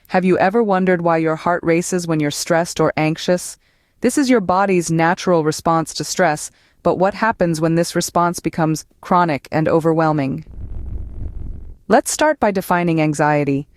Have you ever wondered why your heart races when you're stressed or anxious? This is your body's natural response to stress, but what happens when this response becomes chronic and overwhelming? Let's start by defining anxiety.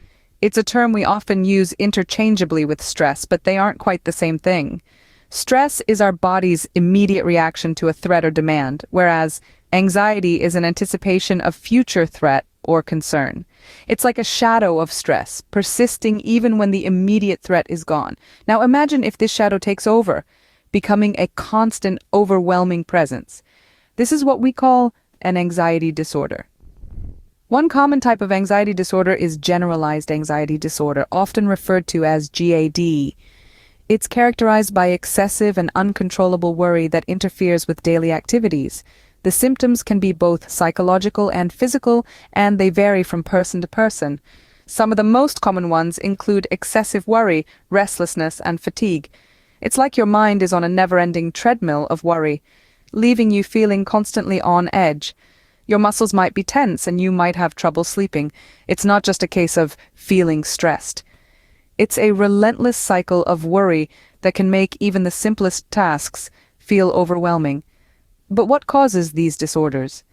It's a term we often use interchangeably with stress, but they aren't quite the same thing. Stress is our body's immediate reaction to a threat or demand, whereas anxiety is an anticipation of future threat or concern. It's like a shadow of stress, persisting even when the immediate threat is gone. Now imagine if this shadow takes over, becoming a constant, overwhelming presence. This is what we call an anxiety disorder. One common type of anxiety disorder is generalized anxiety disorder, often referred to as GAD. It's characterized by excessive and uncontrollable worry that interferes with daily activities. The symptoms can be both psychological and physical, and they vary from person to person. Some of the most common ones include excessive worry, restlessness, and fatigue. It's like your mind is on a never-ending treadmill of worry, leaving you feeling constantly on edge. Your muscles might be tense and you might have trouble sleeping. It's not just a case of feeling stressed. It's a relentless cycle of worry that can make even the simplest tasks feel overwhelming. But what causes these disorders?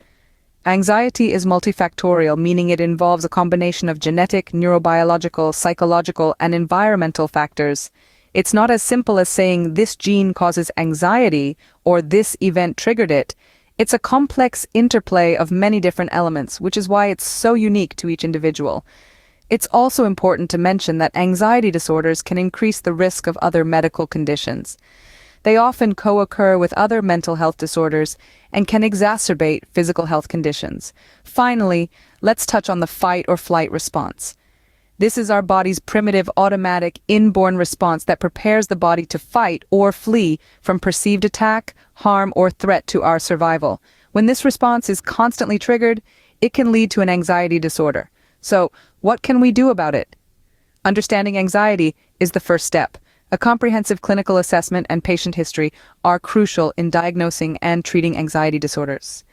Anxiety is multifactorial, meaning it involves a combination of genetic, neurobiological, psychological, and environmental factors. It's not as simple as saying this gene causes anxiety or this event triggered it. It's a complex interplay of many different elements, which is why it's so unique to each individual. It's also important to mention that anxiety disorders can increase the risk of other medical conditions. They often co-occur with other mental health disorders and can exacerbate physical health conditions. Finally, let's touch on the fight or flight response. This is our body's primitive, automatic, inborn response that prepares the body to fight or flee from perceived attack, harm, or threat to our survival. When this response is constantly triggered, it can lead to an anxiety disorder. So, what can we do about it? Understanding anxiety is the first step. A comprehensive clinical assessment and patient history are crucial in diagnosing and treating anxiety disorders.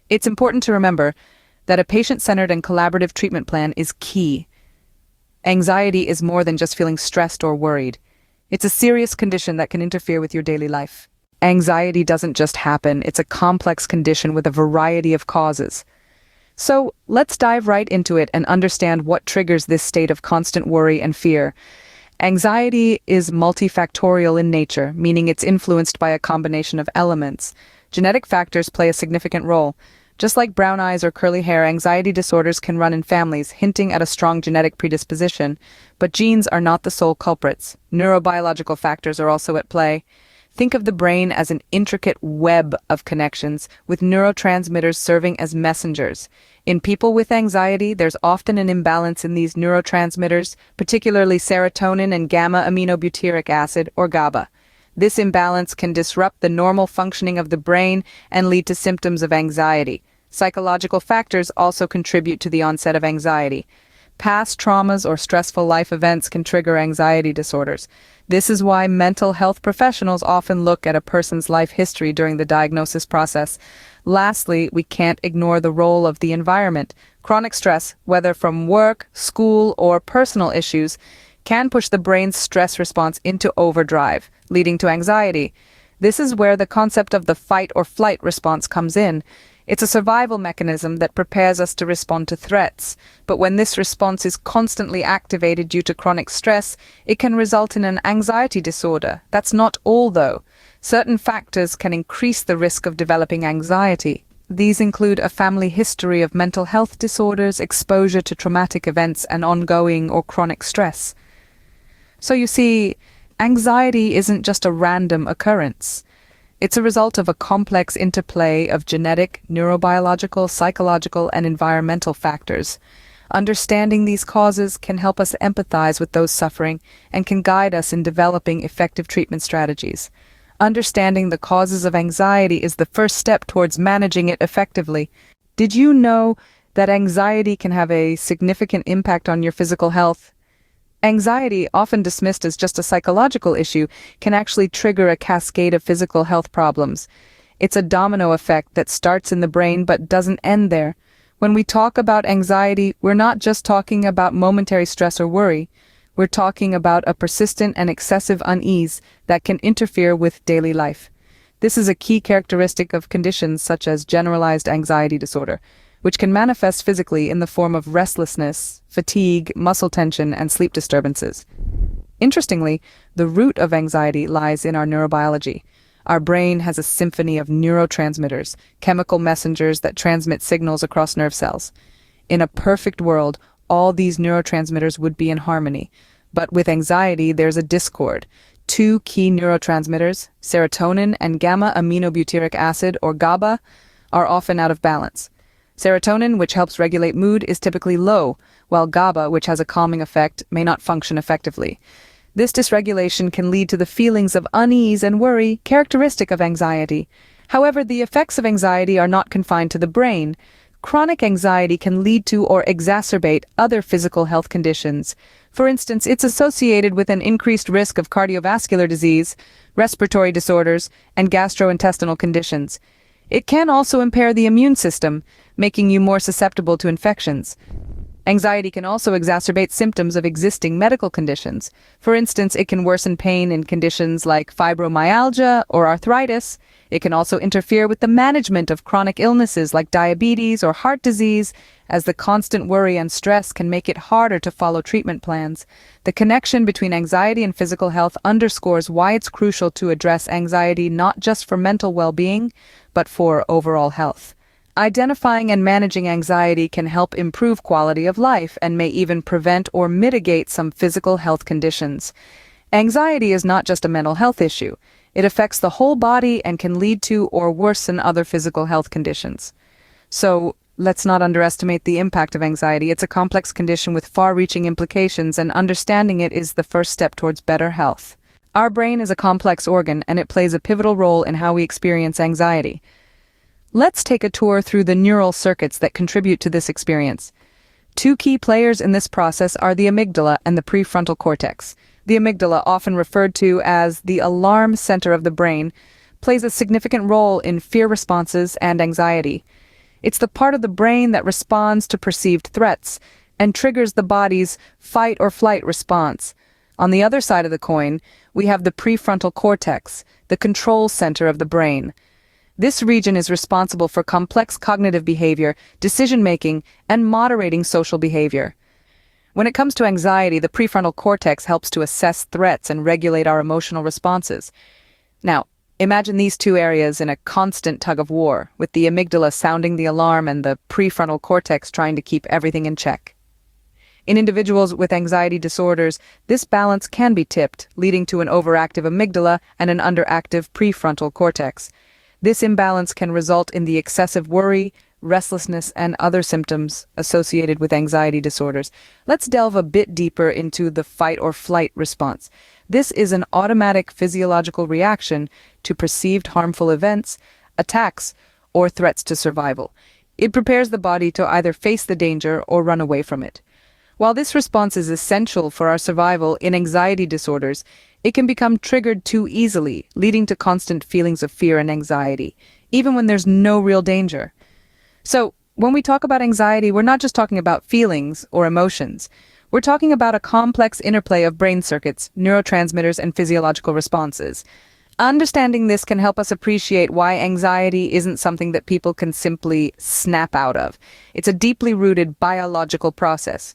It's important to remember that a patient-centered and collaborative treatment plan is key. Anxiety is more than just feeling stressed or worried. It's a serious condition that can interfere with your daily life. Anxiety doesn't just happen, it's a complex condition with a variety of causes. So, let's dive right into it and understand what triggers this state of constant worry and fear. Anxiety is multifactorial in nature, meaning it's influenced by a combination of elements. Genetic factors play a significant role. Just like brown eyes or curly hair, anxiety disorders can run in families, hinting at a strong genetic predisposition. But genes are not the sole culprits. Neurobiological factors are also at play. Think of the brain as an intricate web of connections, with neurotransmitters serving as messengers. In people with anxiety, there's often an imbalance in these neurotransmitters, particularly serotonin and gamma-aminobutyric acid, or GABA. This imbalance can disrupt the normal functioning of the brain and lead to symptoms of anxiety. Psychological factors also contribute to the onset of anxiety. Past traumas or stressful life events can trigger anxiety disorders. This is why mental health professionals often look at a person's life history during the diagnosis process. Lastly, we can't ignore the role of the environment. Chronic stress, whether from work, school, or personal issues, can push the brain's stress response into overdrive, leading to anxiety. This is where the concept of the fight or flight response comes in. It's a survival mechanism that prepares us to respond to threats. But when this response is constantly activated due to chronic stress, it can result in an anxiety disorder. That's not all, though. Certain factors can increase the risk of developing anxiety. These include a family history of mental health disorders, exposure to traumatic events, and ongoing or chronic stress. So you see, anxiety isn't just a random occurrence. It's a result of a complex interplay of genetic, neurobiological, psychological, and environmental factors. Understanding these causes can help us empathize with those suffering and can guide us in developing effective treatment strategies. Understanding the causes of anxiety is the first step towards managing it effectively. Did you know that anxiety can have a significant impact on your physical health? Anxiety, often dismissed as just a psychological issue, can actually trigger a cascade of physical health problems. It's a domino effect that starts in the brain but doesn't end there. When we talk about anxiety, we're not just talking about momentary stress or worry. We're talking about a persistent and excessive unease that can interfere with daily life. This is a key characteristic of conditions such as generalized anxiety disorder, which can manifest physically in the form of restlessness, fatigue, muscle tension, and sleep disturbances. Interestingly, the root of anxiety lies in our neurobiology. Our brain has a symphony of neurotransmitters, chemical messengers that transmit signals across nerve cells. In a perfect world, all these neurotransmitters would be in harmony. But with anxiety, there's a discord. Two key neurotransmitters, serotonin and gamma-aminobutyric acid, or GABA, are often out of balance. Serotonin, which helps regulate mood, is typically low, while GABA, which has a calming effect, may not function effectively. This dysregulation can lead to the feelings of unease and worry characteristic of anxiety. However, the effects of anxiety are not confined to the brain. Chronic anxiety can lead to or exacerbate other physical health conditions. For instance, it's associated with an increased risk of cardiovascular disease, respiratory disorders, and gastrointestinal conditions. It can also impair the immune system, making you more susceptible to infections. Anxiety can also exacerbate symptoms of existing medical conditions. For instance, it can worsen pain in conditions like fibromyalgia or arthritis. It can also interfere with the management of chronic illnesses like diabetes or heart disease, as the constant worry and stress can make it harder to follow treatment plans. The connection between anxiety and physical health underscores why it's crucial to address anxiety not just for mental well-being, but for overall health. Identifying and managing anxiety can help improve quality of life and may even prevent or mitigate some physical health conditions. Anxiety is not just a mental health issue. It affects the whole body and can lead to or worsen other physical health conditions. So, let's not underestimate the impact of anxiety. It's a complex condition with far-reaching implications, and understanding it is the first step towards better health. Our brain is a complex organ, and it plays a pivotal role in how we experience anxiety. Let's take a tour through the neural circuits that contribute to this experience. Two key players in this process are the amygdala and the prefrontal cortex. The amygdala, often referred to as the alarm center of the brain, plays a significant role in fear responses and anxiety. It's the part of the brain that responds to perceived threats and triggers the body's fight or flight response. On the other side of the coin, we have the prefrontal cortex, the control center of the brain. This region is responsible for complex cognitive behavior, decision-making, and moderating social behavior. When it comes to anxiety, the prefrontal cortex helps to assess threats and regulate our emotional responses. Now, imagine these two areas in a constant tug-of-war, with the amygdala sounding the alarm and the prefrontal cortex trying to keep everything in check. In individuals with anxiety disorders, this balance can be tipped, leading to an overactive amygdala and an underactive prefrontal cortex. This imbalance can result in the excessive worry, restlessness, and other symptoms associated with anxiety disorders. Let's delve a bit deeper into the fight or flight response. This is an automatic physiological reaction to perceived harmful events, attacks, or threats to survival. It prepares the body to either face the danger or run away from it. While this response is essential for our survival in anxiety disorders, it can become triggered too easily, leading to constant feelings of fear and anxiety, even when there's no real danger. So, when we talk about anxiety, we're not just talking about feelings or emotions. We're talking about a complex interplay of brain circuits, neurotransmitters, and physiological responses. Understanding this can help us appreciate why anxiety isn't something that people can simply snap out of. It's a deeply rooted biological process.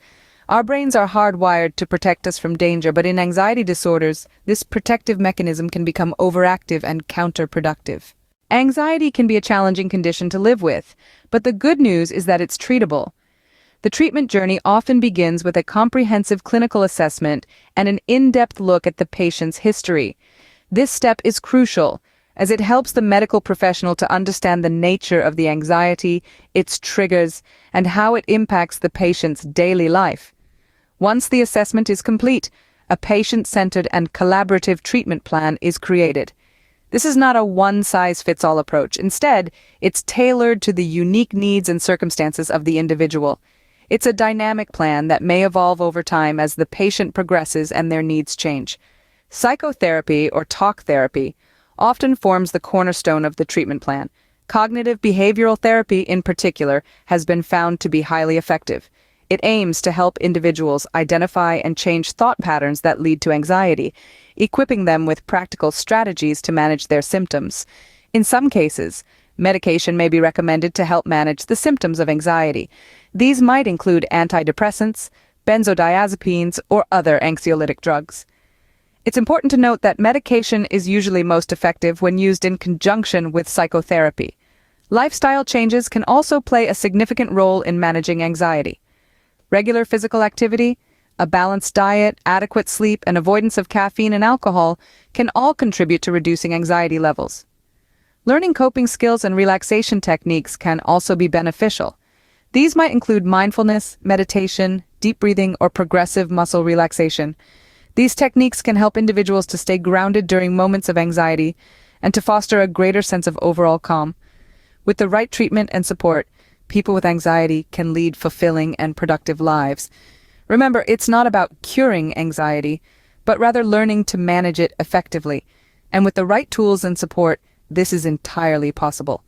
Our brains are hardwired to protect us from danger, but in anxiety disorders, this protective mechanism can become overactive and counterproductive. Anxiety can be a challenging condition to live with, but the good news is that it's treatable. The treatment journey often begins with a comprehensive clinical assessment and an in-depth look at the patient's history. This step is crucial, as it helps the medical professional to understand the nature of the anxiety, its triggers, and how it impacts the patient's daily life. Once the assessment is complete, a patient-centered and collaborative treatment plan is created. This is not a one-size-fits-all approach. Instead, it's tailored to the unique needs and circumstances of the individual. It's a dynamic plan that may evolve over time as the patient progresses and their needs change. Psychotherapy, or talk therapy, often forms the cornerstone of the treatment plan. Cognitive behavioral therapy, in particular, has been found to be highly effective. It aims to help individuals identify and change thought patterns that lead to anxiety, equipping them with practical strategies to manage their symptoms. In some cases, medication may be recommended to help manage the symptoms of anxiety. These might include antidepressants, benzodiazepines, or other anxiolytic drugs. It's important to note that medication is usually most effective when used in conjunction with psychotherapy. Lifestyle changes can also play a significant role in managing anxiety. Regular physical activity, a balanced diet, adequate sleep, and avoidance of caffeine and alcohol can all contribute to reducing anxiety levels. Learning coping skills and relaxation techniques can also be beneficial. These might include mindfulness, meditation, deep breathing, or progressive muscle relaxation. These techniques can help individuals to stay grounded during moments of anxiety and to foster a greater sense of overall calm. With the right treatment and support, people with anxiety can lead fulfilling and productive lives. Remember, it's not about curing anxiety, but rather learning to manage it effectively. And with the right tools and support, this is entirely possible.